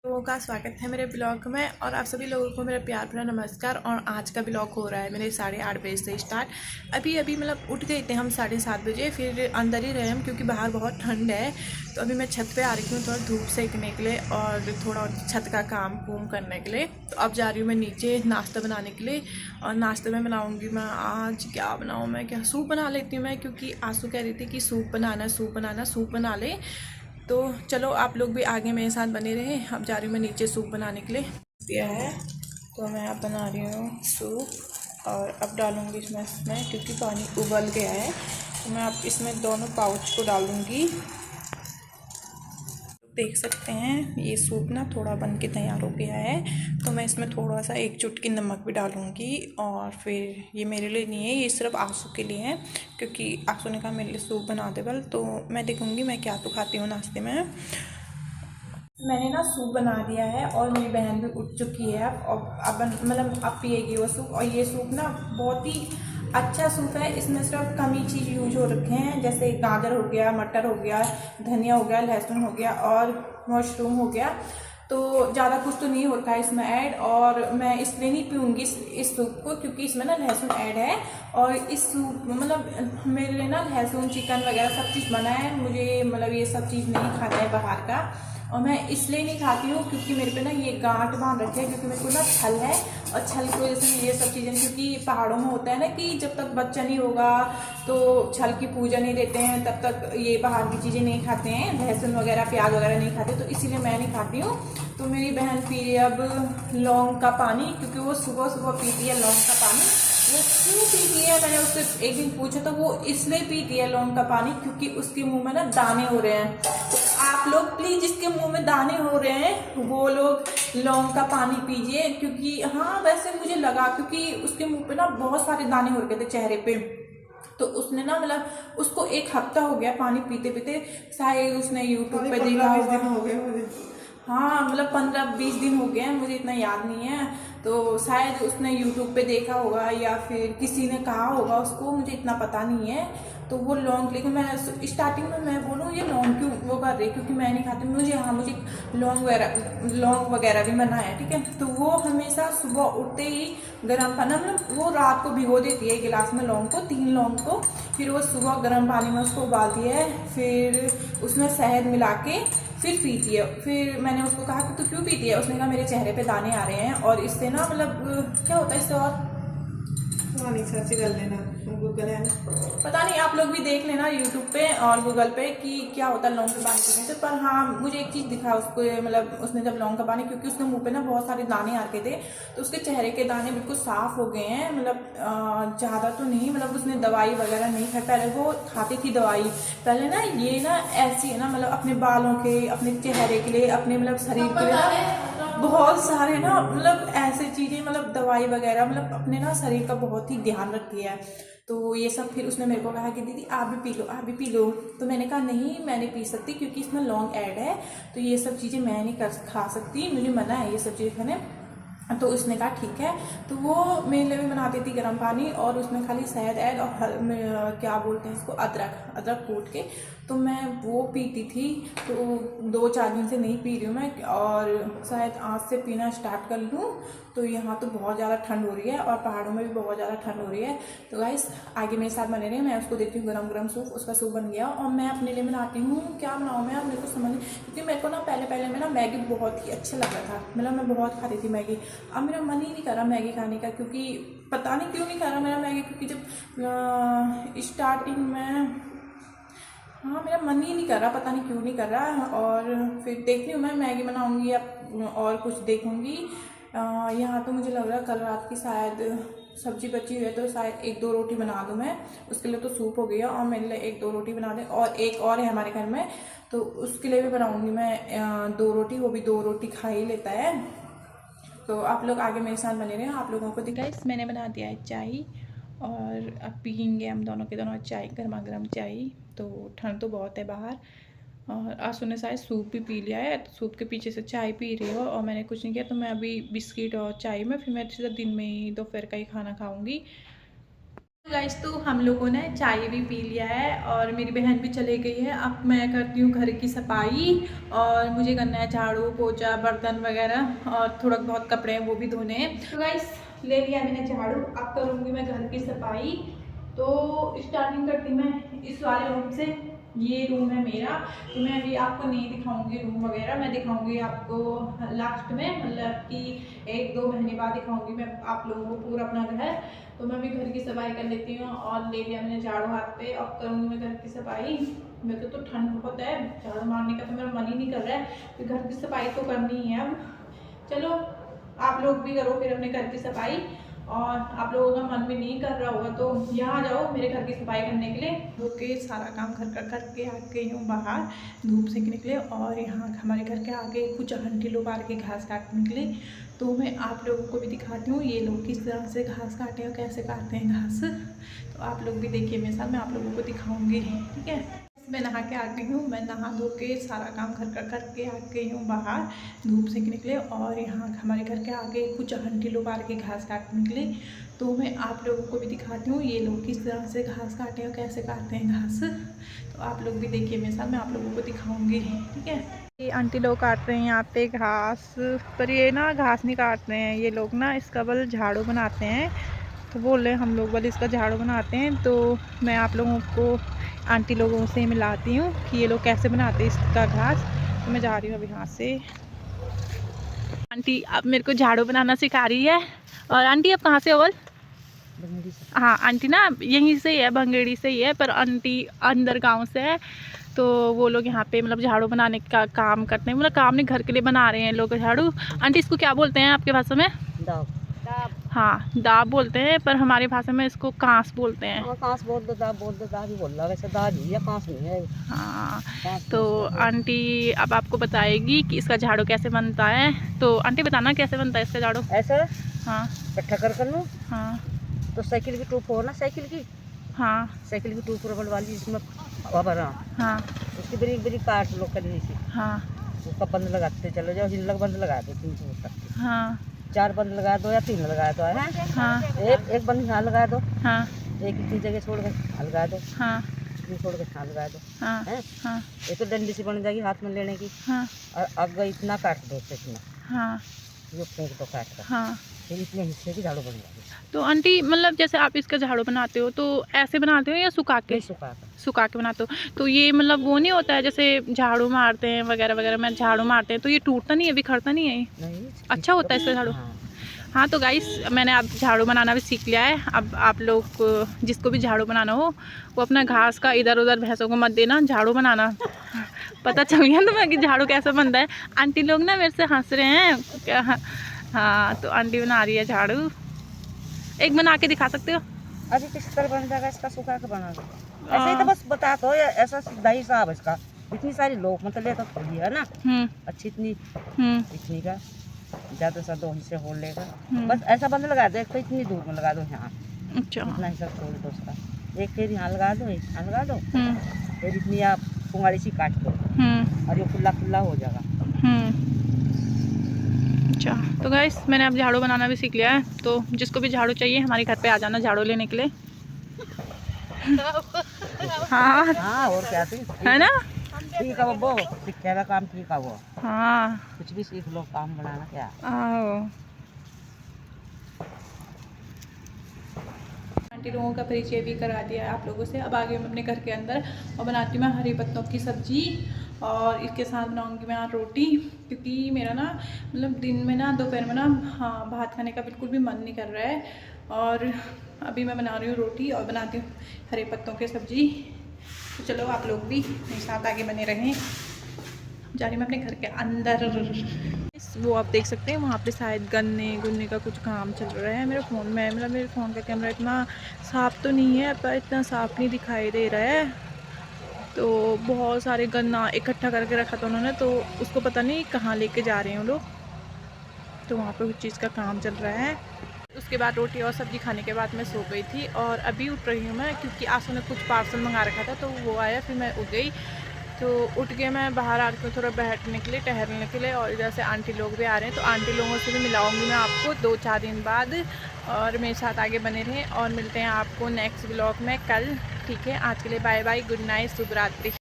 लोगों का स्वागत है मेरे ब्लॉग में। और आप सभी लोगों को मेरा प्यार भरा नमस्कार। और आज का ब्लॉग हो रहा है मेरे 8:30 बजे से स्टार्ट। अभी मतलब उठ गए थे हम 7:30 बजे, फिर अंदर ही रहे हम क्योंकि बाहर बहुत ठंड है। तो अभी मैं छत पे आ रही हूँ थोड़ा धूप सेकने के लिए और थोड़ा छत का काम कुम करने के लिए। तो अब जा रही हूँ मैं नीचे नाश्ता बनाने के लिए। और नाश्ते में बनाऊँगी मैं आज क्या बनाऊँ, मैं क्या सूप बना लेती हूँ मैं, क्योंकि आंसू कह रही थी कि सूप बना ले। तो चलो आप लोग भी आगे मेरे साथ बने रहे। अब जा रही हूँ मैं नीचे सूप बनाने के लिए। दिया है तो मैं अब बना रही हूँ सूप। और अब डालूँगी इसमें क्योंकि पानी उबल गया है, तो मैं अब इसमें दोनों पाउच को डालूँगी। देख सकते हैं ये सूप ना थोड़ा बन के तैयार हो गया है, तो मैं इसमें थोड़ा सा 1 चुटकी नमक भी डालूँगी। और फिर ये मेरे लिए नहीं है, ये सिर्फ आंसू के लिए है, क्योंकि आंसू ने कहा मेरे लिए सूप बना दे बल। तो मैं देखूँगी मैं क्या तो खाती हूँ नाश्ते में। मैंने ना सूप बना दिया है और मेरी बहन भी उठ चुकी है अब मतलब अब पिएगी वो सूप। और ये सूप ना बहुत ही अच्छा सूप है, इसमें सिर्फ कम ही चीज़ यूज हो रखे हैं, जैसे गाजर हो गया, मटर हो गया, धनिया हो गया, लहसुन हो गया और मशरूम हो गया। तो ज़्यादा कुछ तो नहीं होता है इसमें ऐड। और मैं इसलिए नहीं पीऊँगी इस सूप को क्योंकि इसमें ना लहसुन ऐड है। और इस सूप मतलब मेरे लिए ना लहसुन चिकन वगैरह सब चीज़ बना है, मुझे मतलब ये सब चीज़ नहीं खाना है बाहर का। और मैं इसलिए नहीं खाती हूँ क्योंकि मेरे पे ना ये गांठ बांध रखे हैं, क्योंकि मेरे को ना छल है। और छल की वजह से मैं ये सब चीज़ें, क्योंकि पहाड़ों में होता है ना कि जब तक बच्चा नहीं होगा तो छल की पूजा नहीं देते हैं, तब तक ये बाहर की चीज़ें नहीं खाते हैं, लहसुन वगैरह प्याज वगैरह नहीं खाते, तो इसीलिए मैं नहीं खाती हूँ। तो मेरी बहन पी रही है अब लौंग का पानी, क्योंकि वो सुबह सुबह पीती है लौंग का पानी। वो क्यों पीती है, मैंने उससे एक दिन पूछा तो वो इसलिए पीती है लौंग का पानी क्योंकि उसके मुंह में ना दाने हो रहे हैं। तो आप लोग प्लीज जिसके मुंह में दाने हो रहे हैं वो लोग लौंग का पानी पीजिए, क्योंकि हाँ वैसे मुझे लगा क्योंकि उसके मुंह पे ना बहुत सारे दाने हो रखे थे चेहरे पे। तो उसने ना मतलब उसको 1 हफ्ता हो गया पानी पीते पीते, शायद उसने यूट्यूब पे देखा होगा। हाँ मतलब 15-20 दिन हो गए हैं, मुझे इतना याद नहीं है। तो शायद उसने यूट्यूब पे देखा होगा या फिर किसी ने कहा होगा उसको, मुझे इतना पता नहीं है। तो वो लौंग, लेकिन मैं स्टार्टिंग में मैं बोलूँ ये लौंग क्यों वो कर रही, क्योंकि मैं नहीं खाती मुझे, हाँ मुझे लौंग वगैरह भी मना है, ठीक है। तो वो हमेशा सुबह उठते ही गर्म पानी, मतलब वो रात को भिगो देती है गिलास में लौंग को, 3 लौंग को, फिर वो सुबह गर्म पानी में उसको उबालती है, फिर उसमें शहद मिला के फिर पीती है। फिर मैंने उसको कहा कि तू क्यों पीती है, उसने कहा मेरे चेहरे पे दाने आ रहे हैं और इससे ना मतलब क्या होता है इससे, और नहीं सर्च कर लेना, गूगल है ना। पता नहीं, आप लोग भी देख लेना यूट्यूब पे और गूगल पे कि क्या होता है लौंग का पानी पीने से। पर हाँ मुझे एक चीज़ दिखा उसको, मतलब उसने जब लौंग का पानी, क्योंकि उसके मुंह पे ना बहुत सारे दाने आ रखे थे, तो उसके चेहरे के दाने बिल्कुल साफ हो गए हैं। मतलब ज़्यादा तो नहीं, मतलब उसने दवाई वगैरह नहीं खाई, पहले वो खाती थी दवाई। पहले ना ये ना ऐसी है ना, मतलब अपने बालों के, अपने चेहरे के लिए, अपने मतलब शरीर के लिए ना बहुत सारे ना मतलब ऐसे चीज़ें, मतलब दवाई वगैरह, मतलब अपने ना शरीर का बहुत ही ध्यान रखती है। तो ये सब फिर उसने मेरे को कहा कि दीदी आप भी पी लो, आप भी पी लो। तो मैंने कहा नहीं मैं नहीं पी सकती क्योंकि इसमें लौंग ऐड है, तो ये सब चीज़ें मैं नहीं खा सकती, मुझे मना है ये सब चीज़ें खाने। तो उसने कहा ठीक है। तो वो मेरे लिए भी बनाती थी गर्म पानी और उसमें खाली शहद ऐड और क्या बोलते हैं इसको, अदरक कूट के, तो मैं वो पीती थी। तो 2-4 दिन से नहीं पी रही हूँ मैं, और शायद आज से पीना स्टार्ट कर लूँ। तो यहाँ तो बहुत ज़्यादा ठंड हो रही है और पहाड़ों में भी बहुत ज़्यादा ठंड हो रही है। तो गाइस आगे मेरे साथ बने रहे, मैं उसको देती हूँ गरम गरम सूप। उसका सूप बन गया और मैं अपने लिए बनाती हूँ, क्या बनाऊँ मैं, अब मेरे को समझ नहीं, क्योंकि मेरे को ना पहले में ना मैगी बहुत ही अच्छा लगा था, मतलब मैं बहुत खाती थी मैगी। अब मेरा मन ही नहीं कर रहा मैगी खाने का, क्योंकि पता नहीं क्यों नहीं कर रहा मेरा मैगी, क्योंकि जब स्टार्टिंग में, हाँ मेरा मन ही नहीं कर रहा, पता नहीं क्यों नहीं कर रहा। और फिर देखती हूँ मैं मैगी बनाऊँगी या और कुछ देखूँगी। यहाँ तो मुझे लग रहा है कल रात की शायद सब्जी बची हुई है, तो शायद 1-2 रोटी बना दूँ मैं, उसके लिए तो सूप हो गया। और मेरे लिए 1-2 रोटी बना दें, और एक और है हमारे घर में, तो उसके लिए भी बनाऊँगी मैं 2 रोटी, वो भी 2 रोटी खा ही लेता है। तो आप लोग आगे मेरे साथ बने रहे, आप लोगों को दिखाई मैंने बना दिया है चाय। और अब पियेंगे हम दोनों के दोनों चाय, गर्मा गर्म चाय। तो ठंड तो बहुत है बाहर। और आंसू ने शायद सूप भी पी लिया है, तो सूप के पीछे से चाय पी रही हो और मैंने कुछ नहीं किया। तो मैं अभी बिस्किट और चाय में, फिर मैं सीधा दिन में ही दोपहर का ही खाना खाऊंगी। गाइस तो हम लोगों ने चाय भी पी लिया है और मेरी बहन भी चली गई है। अब मैं करती हूँ घर की सफाई और मुझे करना है झाड़ू पोछा बर्तन वगैरह और थोड़ा बहुत कपड़े हैं वो भी धोने हैं। तो गाइस ले लिया मैंने झाड़ू, अब करूँगी मैं घर की सफाई। तो स्टार्टिंग करती मैं इस वाले रूम से। ये रूम है मेरा, तो मैं अभी आपको नहीं दिखाऊंगी रूम वगैरह, मैं दिखाऊंगी आपको लास्ट में, मतलब कि 1-2 महीने बाद दिखाऊंगी मैं आप लोगों को पूरा अपना घर। तो मैं भी घर की सफाई कर लेती हूँ और ले लिया मैंने झाड़ू हाथ पे। अब करूँगी मैं घर की सफाई। मेरे को तो ठंड बहुत है, झाड़ू मारने का तो मेरा मन ही नहीं कर रहा है, तो घर की सफाई तो करनी ही है। अब चलो आप लोग भी करो फिर अपने घर की सफाई, और आप लोगों का मन भी नहीं कर रहा होगा तो यहाँ जाओ मेरे घर की सफाई करने के लिए। ओके, सारा काम घर का करके आ गई हूँ बाहर धूप से निकले, और यहाँ हमारे घर के आगे कुछ आंटी लोग आ के घास काटने निकले। तो मैं आप लोगों को भी दिखाती हूँ ये लोग किस तरह से घास काटे हैं और कैसे काटते हैं घास। तो आप लोग भी देखिए मेरे साथ, मैं आप लोगों को दिखाऊँगी। ठीक है, मैं नहा के आ गई हूँ, मैं नहा धो के सारा काम घर का करके आ गई हूँ बाहर धूप से निकले, और यहाँ हमारे घर के आगे कुछ आंटी लोग आ के घास काटने निकले। तो मैं आप लोगों को भी दिखाती हूँ ये लोग किस तरह से घास काटे हैं और कैसे काटते हैं घास। तो आप लोग भी देखिए मेरे साथ, मैं आप लोगों को दिखाऊँगी। ठीक है, ये आंटी लोग काट रहे हैं यहाँ पे घास, पर ये ना घास नहीं काटते हैं ये लोग, ना इसका बल झाड़ू बनाते हैं। तो बोल रहे हैं हम लोग बल इसका झाड़ू बनाते हैं। तो मैं आप लोगों को आंटी लोगों से मिलाती हूँ कि ये लोग कैसे बनाते हैं इसका घास। तो मैं जा रही हूँ अभी यहाँ से। आंटी अब मेरे को झाड़ू बनाना सिखा रही है। और आंटी आप कहाँ से हो? हाँ आंटी ना यहीं से ही है, भंगेड़ी से ही है, पर आंटी अंदर गांव से है। तो वो लोग यहाँ पे मतलब झाड़ू बनाने का काम करते हैं, मतलब काम नहीं घर के लिए बना रहे हैं लोग झाड़ू। आंटी इसको क्या बोलते हैं आपके भाषा में? दाब। हाँ दाब बोलते हैं, पर हमारी भाषा में इसको कांस बोलते हैं। कांस बोल दो, दाब बोल दो, दाब ही बोल रहा, वैसे दाब ही है, कांस नहीं है। हाँ तो आंटी अब आपको बताएगी कि इसका झाड़ू कैसे बनता है। तो आंटी बताना कैसे बनता है इसका झाड़ू। ऐसे हाँ इकट्ठा कर लूँ। हाँ तो साइकिल की टूप हो ना, साइकिल की, हाँ साइकिल की टूप रबड़ वाली जिसमें हवा भरा, हाँ उसकी बड़ी बड़ी काट लो करनी सी। हाँ उसका बंद लगाते चलो जाओ, हिलक बंद लगा दो 3 हो सकते, हाँ 4 बंद लगा दो या 3 लगा दो है। हाँ एक बंद यहाँ लगा दो, हाँ एक इतनी जगह छोड़ कर यहाँ लगा दो, हाँ छोड़ कर यहाँ लगा दो हाँ है। हाँ ये तो डंडी सी बन जाएगी हाथ में लेने की। हाँ और अब इतना काट दो इसमें, हाँ ये फेंक दो काट कर, हाँ। फिर इतने हिस्से की झाड़ू बन जाएगी। तो आंटी मतलब जैसे आप इसका झाड़ू बनाते हो तो ऐसे बनाते हो या सुखा के? सुखा कर। सुखा के बनाते हो। तो ये मतलब वो नहीं होता है जैसे झाड़ू मारते हैं वगैरह वगैरह में झाड़ू मारते हैं तो ये टूटता नहीं है, बिखरता नहीं है? नहीं, अच्छा होता है इसका झाड़ू। हाँ। हाँ तो गाइस मैंने अब झाड़ू बनाना भी सीख लिया है। अब आप लोग जिसको भी झाड़ू बनाना हो वो अपना घास का इधर उधर भैंसों को मत देना, झाड़ू बनाना। पता चल गया तुम्हें कि झाड़ू कैसे बनता है। आंटी लोग ना मेरे से हंस रहे हैं क्या? हाँ तो आंटी बना रही है झाड़ू, एक बना के दिखा सकते हो? अभी किस तरह बन जाएगा इसका, सुखा के बना दो ऐसे ही तो बस बता दो, ऐसा सीधा ही साहब इसका। इतनी सारी लोग मतलब लेकर थोड़ी है ना अच्छी, इतनी इतनी का ज़्यादा सा 2 हिस्से हो लेगा, बस ऐसा बंद लगा दो। एक तो इतनी दूर में लगा दो यहाँ, अच्छा इतना हिस्सा छोड़ दो उसका, एक फिर यहाँ लगा दो, एक यहाँ लगा दो, फिर इतनी आप पुंगाड़ी सी काट दो और ये खुला खुला हो जाएगा। अच्छा तो गाइस मैंने अब झाड़ू बनाना भी सीख लिया है। तो जिसको भी झाड़ू चाहिए हमारे घर पे आ जाना झाड़ू लेने के लिए। हाँ हाँ और क्या है ना, ठीक है वो सीखेगा काम, ठीक है वो। हाँ कुछ भी सीख लो, काम बनाना क्या। आओ आंटी लोगों का परिचय भी करा दिया है आप लोगों से। अब आगे मैं अपने घर के अंदर और बनाती हूँ मैं हरी पत्तों की सब्जी, और इसके साथ बनाऊंगी मैं रोटी, क्योंकि मेरा ना मतलब दिन में ना दोपहर में ना हाँ भात खाने का बिल्कुल भी मन नहीं कर रहा है। और अभी मैं बना रही हूँ रोटी और बनाती हूँ हरे पत्तों की सब्जी। तो चलो आप लोग भी मेरे साथ आगे बने रहें। जा रही मैं अपने घर के अंदर। वो आप देख सकते हैं वहाँ पे शायद गन्ने गुन्ने का कुछ काम चल रहा है मेरे फ़ोन में। मतलब मेरे फ़ोन का कैमरा इतना साफ़ तो नहीं है, पर इतना साफ़ नहीं दिखाई दे रहा है। तो बहुत सारे गन्ना इकट्ठा करके रखा था उन्होंने, तो उसको पता नहीं कहाँ लेके जा रहे हैं वो लोग। तो वहाँ पे कुछ चीज़ का काम चल रहा है। उसके बाद रोटी और सब्ज़ी खाने के बाद मैं सो गई थी, और अभी उठ रही हूँ मैं क्योंकि आंसू ने कुछ पार्सल मंगा रखा था तो वो आया, फिर मैं उठ गई। तो उठ के मैं बाहर आकर थोड़ा बैठने के लिए टहलने के लिए, और इधर से आंटी लोग भी आ रहे हैं तो आंटी लोगों से भी मिलाऊंगी मैं आपको 2-4 दिन बाद। और मेरे साथ आगे बने रहें और मिलते हैं आपको नेक्स्ट ब्लॉग में कल। ठीक है, आज के लिए बाय बाय, गुड नाइट, शुभ रात्रि।